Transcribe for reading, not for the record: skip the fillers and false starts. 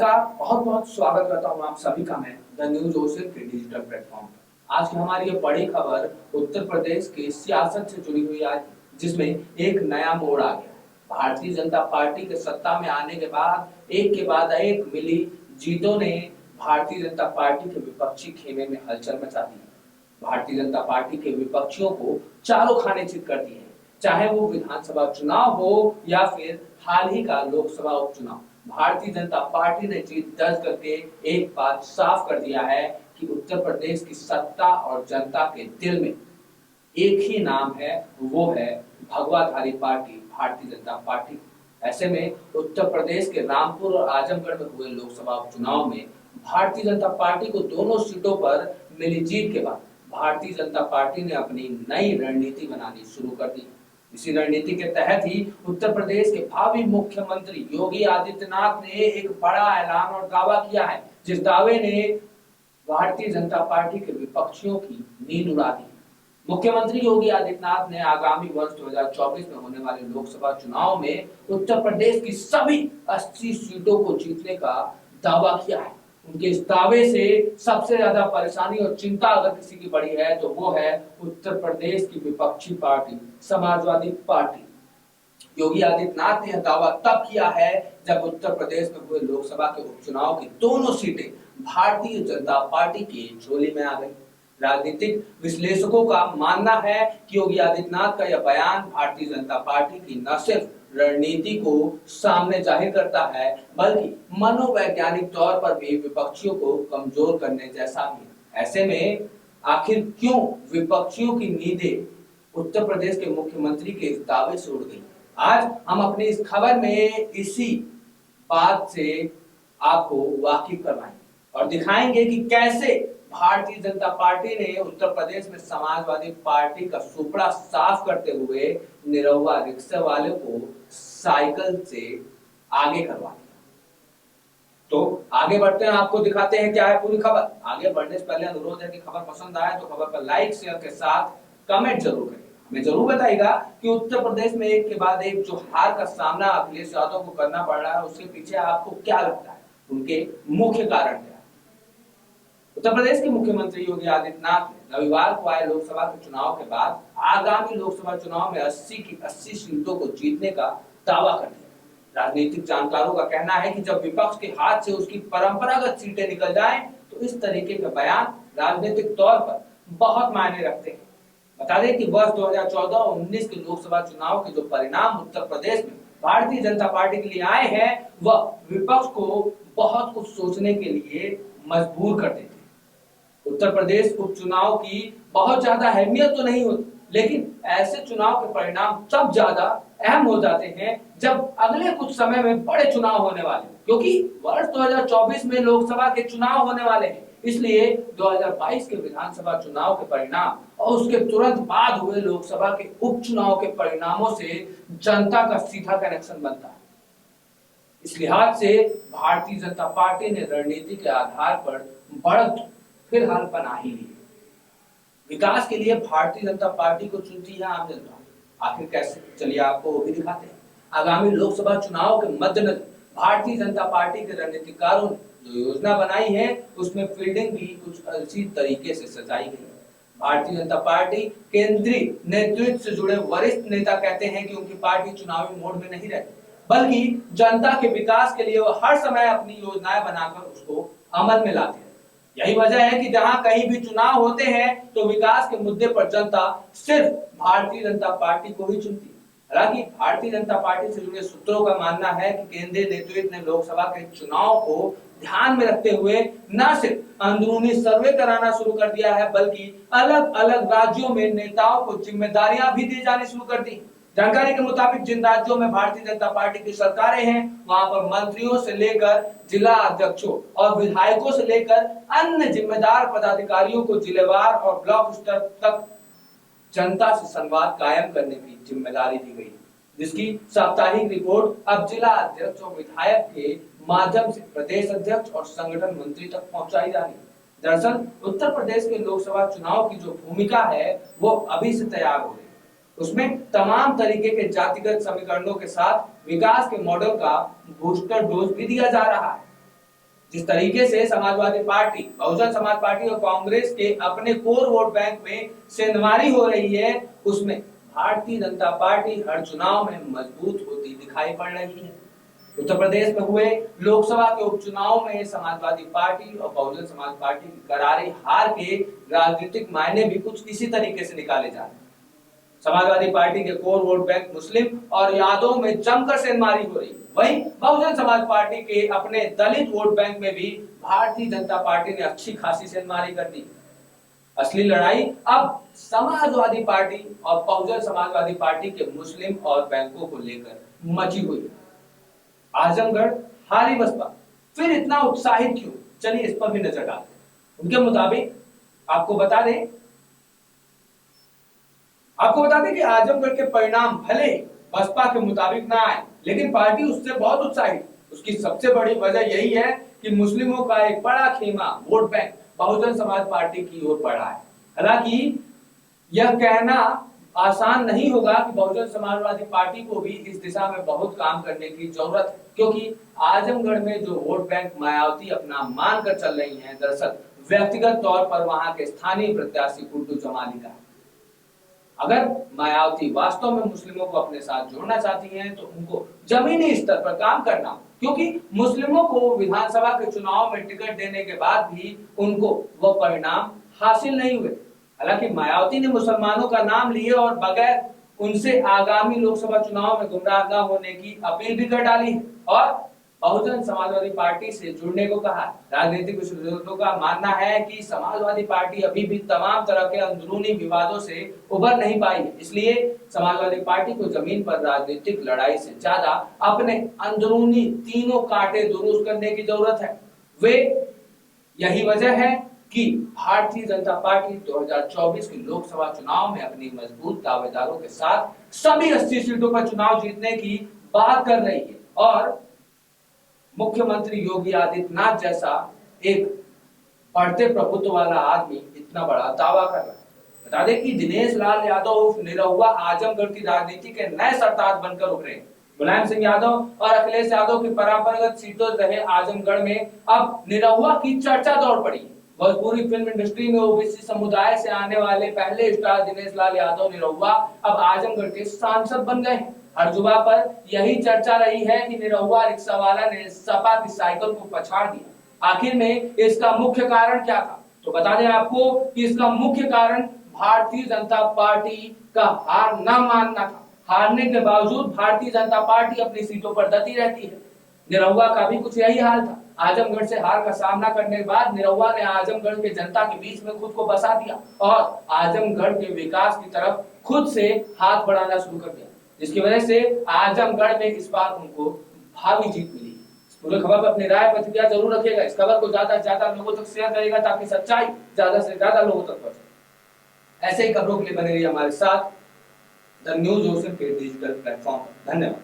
नमस्कार, बहुत बहुत स्वागत करता हूं आप सभी का मैं द न्यूज ओशन के डिजिटल प्लेटफॉर्म पर। आज की हमारी ये बड़ी खबर उत्तर प्रदेश की सियासत से जुड़ी हुई आज, जिसमें एक नया मोड़ आ गया। भारतीय जनता पार्टी के सत्ता में आने के बाद एक के बाद एक मिली जीतों ने भारतीय जनता पार्टी के विपक्षी खेमे में हलचल मचा दी है। भारतीय जनता पार्टी के विपक्षियों को चारों खाने चित कर दिए हैं, चाहे वो विधानसभा चुनाव हो या फिर हाल ही का लोकसभा उपचुनाव। भारतीय जनता पार्टी ने जीत दर्ज करके एक बात साफ कर दिया है कि उत्तर प्रदेश की सत्ता और जनता के दिल में एक ही नाम है, वो है भगवाधारी पार्टी भारतीय जनता पार्टी। ऐसे में उत्तर प्रदेश के रामपुर और आजमगढ़ में हुए लोकसभा उपचुनाव में भारतीय जनता पार्टी को दोनों सीटों पर मिली जीत के बाद भारतीय जनता पार्टी ने अपनी नई रणनीति बनानी शुरू कर दी। इसी रणनीति के तहत ही उत्तर प्रदेश के भावी मुख्यमंत्री योगी आदित्यनाथ ने एक बड़ा ऐलान और दावा किया है, जिस दावे ने भारतीय जनता पार्टी के विपक्षियों की नींद उड़ा दी। मुख्यमंत्री योगी आदित्यनाथ ने आगामी वर्ष 2024 में होने वाले लोकसभा चुनाव में उत्तर प्रदेश की सभी 80 सीटों को जीतने का दावा किया है। उनके इस दावे से सबसे ज्यादा परेशानी और चिंता अगर किसी की बड़ी है तो वो है उत्तर प्रदेश की विपक्षी पार्टी समाजवादी पार्टी। योगी आदित्यनाथ ने यह दावा तब किया है जब उत्तर प्रदेश में हुए लोकसभा के उपचुनाव की दोनों सीटें भारतीय जनता पार्टी की झोली में आ गई। राजनीतिक विश्लेषकों का मानना है कि योगी आदित्यनाथ का यह बयान भारतीय जनता पार्टी की न सिर्फ रणनीति को सामने जाहिर करता है, बल्कि मनोवैज्ञानिक तौर पर भी विपक्षियों को कमजोर करने जैसा भी है। ऐसे में आखिर क्यों विपक्षियों की नींदें उत्तर प्रदेश के मुख्यमंत्री के इस दावे से उड़ गई? आज हम अपनी इस खबर में इसी बात से आपको वाकिफ करवाएंगे और दिखाएंगे कि कैसे भारतीय जनता पार्टी ने उत्तर प्रदेश में समाजवादी पार्टी का सुपड़ा साफ करते हुए निरहुआ रिक्शा वाले को साइकिल से आगे करवा दिया। तो आगे बढ़ते हैं, आपको दिखाते हैं क्या है पूरी खबर। आगे बढ़ने से पहले अनुरोध है कि खबर पसंद आए तो खबर पर लाइक शेयर के साथ कमेंट जरूर करिए। हमें जरूर बताइएगा कि उत्तर प्रदेश में एक के बाद एक जो हार का सामना अखिलेश यादव को करना पड़ रहा है, उसके पीछे आपको क्या लगता है, उनके मुख्य कारण क्या है? उत्तर प्रदेश के मुख्यमंत्री योगी आदित्यनाथ ने रविवार को आए लोकसभा के चुनाव के बाद आगामी लोकसभा चुनाव में 80 की 80 सीटों को जीतने का दावा कर दिया। राजनीतिक जानकारों का कहना है कि जब विपक्ष के हाथ से उसकी परंपरागत सीटें निकल जाएं, तो इस तरीके के बयान राजनीतिक तौर पर बहुत मायने रखते हैं। बता दें कि वर्ष 2014 और 19 के लोकसभा चुनाव के जो परिणाम उत्तर प्रदेश में भारतीय जनता पार्टी के लिए आए हैं, वह विपक्ष को बहुत कुछ सोचने के लिए मजबूर कर देते हैं। उत्तर प्रदेश उपचुनाव की बहुत ज्यादा अहमियत तो नहीं होती, लेकिन ऐसे चुनाव के परिणाम तब ज्यादा अहम हो जाते हैं जब अगले कुछ समय में बड़े चुनाव होने वाले हैं, क्योंकि वर्ष 2024 में लोकसभा के चुनाव होने वाले हैं। इसलिए 2022 के विधानसभा चुनाव के परिणाम और उसके तुरंत बाद हुए लोकसभा के उपचुनाव के परिणामों से जनता का सीधा कनेक्शन बनता है। इस लिहाज से भारतीय जनता पार्टी ने रणनीति के आधार पर बढ़त फिलहाल बना ही ली है। विकास के लिए भारतीय जनता पार्टी को चुनती है आम जनता। आखिर कैसे, चलिए आपको वो भी दिखाते हैं। आगामी लोकसभा चुनाव के मद्देनजर भारतीय जनता पार्टी के रणनीतिकारों ने जो योजना बनाई है, उसमें फील्डिंग भी कुछ इसी तरीके से सजाई गई है। भारतीय जनता पार्टी केंद्रीय नेतृत्व से जुड़े वरिष्ठ नेता कहते हैं कि उनकी पार्टी चुनावी मोड में नहीं रहती, बल्कि जनता के विकास के लिए वो हर समय अपनी योजनाएं बनाकर उसको अमल में लाते हैं। यही वजह है कि जहां कहीं भी चुनाव होते हैं तो विकास के मुद्दे पर जनता सिर्फ भारतीय जनता पार्टी को ही चुनती है। हालांकि भारतीय जनता पार्टी से जुड़े सूत्रों का मानना है कि केंद्रीय नेतृत्व ने लोकसभा के चुनाव को ध्यान में रखते हुए न सिर्फ अंदरूनी सर्वे कराना शुरू कर दिया है, बल्कि अलग अलग राज्यों में नेताओं को जिम्मेदारियां भी दी जानी शुरू कर दी। जानकारी के मुताबिक जिन राज्यों में भारतीय जनता पार्टी की सरकारें हैं, वहां पर मंत्रियों से लेकर जिला अध्यक्षों और विधायकों से लेकर अन्य जिम्मेदार पदाधिकारियों को जिलेवार और ब्लॉक स्तर तक जनता से संवाद कायम करने की जिम्मेदारी दी गई, जिसकी साप्ताहिक रिपोर्ट अब जिला अध्यक्ष और विधायक के माध्यम से प्रदेश अध्यक्ष और संगठन मंत्री तक पहुंचाई जा रही है। दरअसल उत्तर प्रदेश के लोकसभा चुनाव की जो भूमिका है, वो अभी से तैयार हो रही है। उसमें तमाम तरीके के जातिगत समीकरणों के साथ विकास के मॉडल का बूस्टर डोज भी दिया जा रहा है। जिस तरीके से समाजवादी पार्टी, बहुजन समाज पार्टी और कांग्रेस के अपने कोर वोट बैंक में सेंधमारी हो रही है, उसमें भारतीय जनता पार्टी हर चुनाव में मजबूत होती दिखाई पड़ रही है। उत्तर प्रदेश में हुए लोकसभा के उपचुनाव में समाजवादी पार्टी और बहुजन समाज पार्टी की करारी हार के राजनीतिक मायने भी कुछ इसी तरीके से निकाले जा रहे हैं। समाजवादी पार्टी के कोर वोट बैंक मुस्लिम और यादव में जमकर सेंधमारी हो रही है। वहीं बहुजन समाज पार्टी के अपने दलित वोट बैंक में भी भारतीय जनता पार्टी ने अच्छी खासी सेंधमारी कर दी। असली लड़ाई अब समाजवादी पार्टी और बहुजन समाजवादी पार्टी के मुस्लिम और बैंकों को लेकर मची हुई है। आजमगढ़ हारी बसपा फिर इतना उत्साहित क्यों? चलिए इस पर भी नजर डालते हैं। उनके मुताबिक आपको बता दें कि आजमगढ़ के परिणाम भले बसपा के मुताबिक ना आए, लेकिन पार्टी उससे बहुत उत्साहित। उसकी सबसे बड़ी वजह यही है कि मुस्लिमों का एक बड़ा खेमा vote bank Bahujan Samaj party की ओर बढ़ा है। हालांकि यह कहना आसान नहीं होगा कि बहुजन समाजवादी पार्टी को भी इस दिशा में बहुत काम करने की जरूरत है, क्योंकि आजमगढ़ में जो वोट बैंक मायावती अपना मानकर चल रही हैं, दरअसल व्यक्तिगत तौर पर वहां के स्थानीय प्रत्याशी गुड्डू जमाली का है। अगर मायावती वास्तव में मुस्लिमों को अपने साथ जोड़ना चाहती हैं, तो उनको जमीनी स्तर पर काम करना हो, क्योंकि मुस्लिमों को विधानसभा के चुनाव में टिकट देने के बाद भी उनको वह परिणाम हासिल नहीं हुए। हालांकि मायावती ने मुसलमानों का नाम लिए और बगैर उनसे आगामी लोकसभा चुनाव में गुमराह न होने की अपील भी कर डाली है और बहुजन समाजवादी पार्टी से जुड़ने को कहा। राजनीतिक विशेषज्ञों का मानना है कि समाजवादी पार्टी अभी भी तमाम तरह के अंदरूनी विवादों से उबर नहीं पाई है, इसलिए समाजवादी पार्टी को जमीन पर राजनीतिक लड़ाई से ज्यादा अपने अंदरूनी तीनों कांटे दुरुस्त करने की जरूरत है। वे यही वजह है कि भारतीय जनता पार्टी 2024 के लोकसभा चुनाव में अपनी मजबूत दावेदारों के साथ सभी 80 सीटों पर चुनाव जीतने की बात कर रही है और मुख्यमंत्री योगी आदित्यनाथ जैसा एक बढ़ते प्रभुत्व वाला आदमी इतना बड़ा दावा कर रहा है। बता दें कि दिनेश लाल यादव उर्फ निरहुआ आजमगढ़ की राजनीति के नए सरताज बनकर उभरे। मुलायम सिंह यादव और अखिलेश यादव की परंपरागत सीटों रहे आजमगढ़ में अब निरहुआ की चर्चा दौड़ पड़ी। भोजपुरी फिल्म इंडस्ट्री में ओबीसी समुदाय से आने वाले पहले स्टार दिनेश लाल यादव निरहुआ अब आजमगढ़ के सांसद बन गए हैं। हर जुबा पर यही चर्चा रही है कि निरहुआ रिक्शा वाला ने सपा की साइकिल को पछाड़ दिया। आखिर में इसका मुख्य कारण क्या था? तो बता दें आपको कि इसका मुख्य कारण भारतीय जनता पार्टी का हार न मानना था। हारने के बावजूद भारतीय जनता पार्टी अपनी सीटों पर डटी रहती है। निरहुआ का भी कुछ यही हाल था। आजमगढ़ से हार का सामना करने के बाद निरहुआ ने आजमगढ़ के जनता के बीच में खुद को बसा दिया और आजमगढ़ के विकास की तरफ खुद से हाथ बढ़ाना शुरू कर दिया, जिसकी वजह से आजमगढ़ में इस बार उनको भारी जीत मिली। इस पूरे खबर पर अपनी राय प्रतिक्रिया जरूर रखिएगा। इस खबर को ज्यादा से ज्यादा लोगों तक शेयर करेगा ताकि सच्चाई ज्यादा से ज्यादा लोगों तक पहुंचे। ऐसे ही खबरों के लिए बने रहिए हमारे साथ द न्यूज़ ओशन के डिजिटल प्लेटफॉर्म पर। धन्यवाद।